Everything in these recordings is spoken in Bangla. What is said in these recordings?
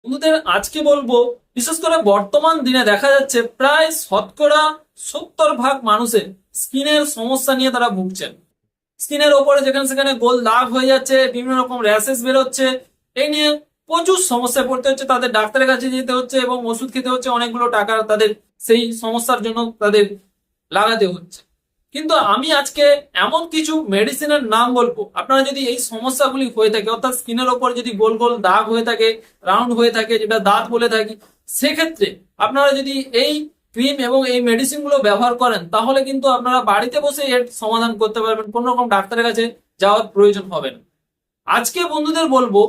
বন্ধুদের আজকে বলবো, বিশেষ করে বর্তমান দিনে দেখা যাচ্ছে প্রায় শতকরা 70% মানুষের স্কিনের সমস্যা নিয়ে তারা ভুগছেন। স্কিনের ওপরে যেখানে সেখানে গোল দাগ হয়ে যাচ্ছে, বিভিন্ন রকম র্যাশেস বেরোচ্ছে। এই নিয়ে প্রচুর সমস্যায় পড়তে হচ্ছে, তাদের ডাক্তারের কাছে যেতে হচ্ছে এবং ওষুধ খেতে হচ্ছে, অনেকগুলো টাকা তাদের সেই সমস্যার জন্য তাদের লাগাতে হচ্ছে। কিন্তু আমি আজকে এমন কিছু মেডিসিনের নাম বলবো, আপনারা যদি এই সমস্যাগুলি হয়ে থাকে, অর্থাৎ স্কিনের ওপর যদি গোল গোল দাগ হয়ে থাকে, রাউন্ড হয়ে থাকে, যেটা দাঁত বলে থাকি, সেক্ষেত্রে আপনারা যদি এই ক্রিম এবং এই মেডিসিন গুলো ব্যবহার করেন, তাহলে কিন্তু আপনারা বাড়িতে বসে এর সমাধান করতে পারবেন, কোনো রকম ডাক্তারের কাছে যাওয়ার প্রয়োজন হবে না। আজকে বন্ধুদের বলবো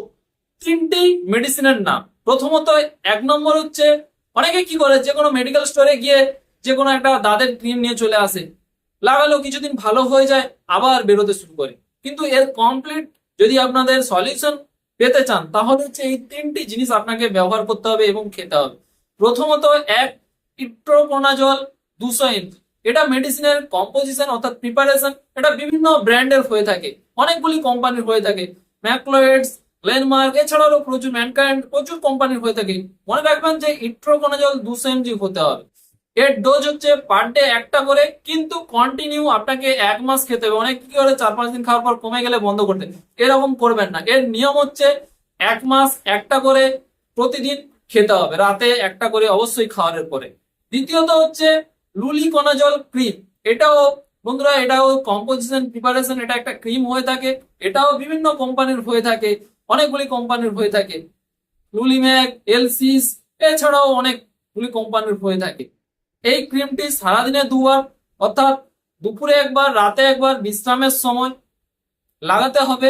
তিনটি মেডিসিনের নাম। প্রথমত, এক নম্বর হচ্ছে, অনেকে কি করে, যে কোনো মেডিকেল স্টোরে গিয়ে যে কোনো একটা দাঁতের ক্রিম নিয়ে চলে আসে, লাগালো, কিছুদিন ভালো হয়ে যায়, আবার বেরোতে শুরু করে। কিন্তু এর কমপ্লিট যদি আপনাদের সলিউশন পেতে চান, তাহলে হচ্ছে এই তিনটি জিনিস আপনাকে ব্যবহার করতে হবে এবং খেতে হবে। প্রথমত, এক, ইট্রোকোনাজল 200 mg। এটা মেডিসিনের কম্পোজিশন অর্থাৎ প্রিপারেশন, এটা বিভিন্ন ব্র্যান্ডের হয়ে থাকে, অনেকগুলি কোম্পানির হয়ে থাকে। ম্যাকলোয়েডস, গ্লেনমার্ক, এছাড়াও প্রচুর ম্যানকাইন্ড, প্রচুর কোম্পানির হয়ে থাকে। মনে রাখবেন যে ইট্রোকোনাজল 200 mg হতে হবে। এর ডোজ হচ্ছে পার ডে একটা করে, কিন্তু কন্টিনিউ আপনাকে 1 মাস খেতে হবে। অনেক কি করে 4-5 দিন খাওয়ার পর কমে গেলে বন্ধ করতে, এরকম করবেন না। এর নিয়ম হচ্ছে 1 মাস একটা করে প্রতিদিন খেতে হবে, রাতে একটা করে অবশ্যই খাওয়ার পরে। দ্বিতীয়ত হচ্ছে লুলিকোনাজল ক্রিম। এটাও বন্ধুরা, এটাও কম্পোজিশন প্রিপারেশন, এটা একটা ক্রিম হয়ে থাকে। এটাও বিভিন্ন কোম্পানির হয়ে থাকে, অনেকগুলি কোম্পানির হয়ে থাকে। লুলিম্যাক, এলসিস, এছাড়াও অনেকগুলি কোম্পানির হয়ে থাকে। এই ক্রিমটি সারাদিনে 2 বার, অর্থাৎ দুপুরে একবার, রাতে একবার বিশ্রামের সময় লাগাতে হবে।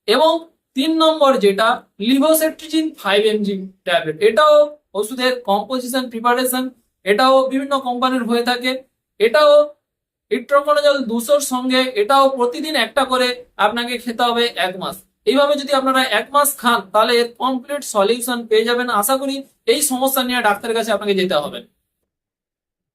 এবং 3 নম্বর যেটা, লিভোসেট্রিজিন 5 mg ট্যাবলেট, এটাও ওষুধের কম্পোজিশন প্রিপারেশন, এটাও বিভিন্ন কোম্পানির হয়ে থাকে। এটাও ইট্রোকোনাজল 200-র সঙ্গে, এটাও প্রতিদিন একটা করে আপনাকে খেতে হবে 1 মাস। এইভাবে যদি আপনারা 1 মাস খান, তাহলে এর কমপ্লিট সলিউশন পেয়ে যাবেন। আশা করি এই সমস্যা নিয়ে ডাক্তারের কাছে আপনাকে যেতে হবে না।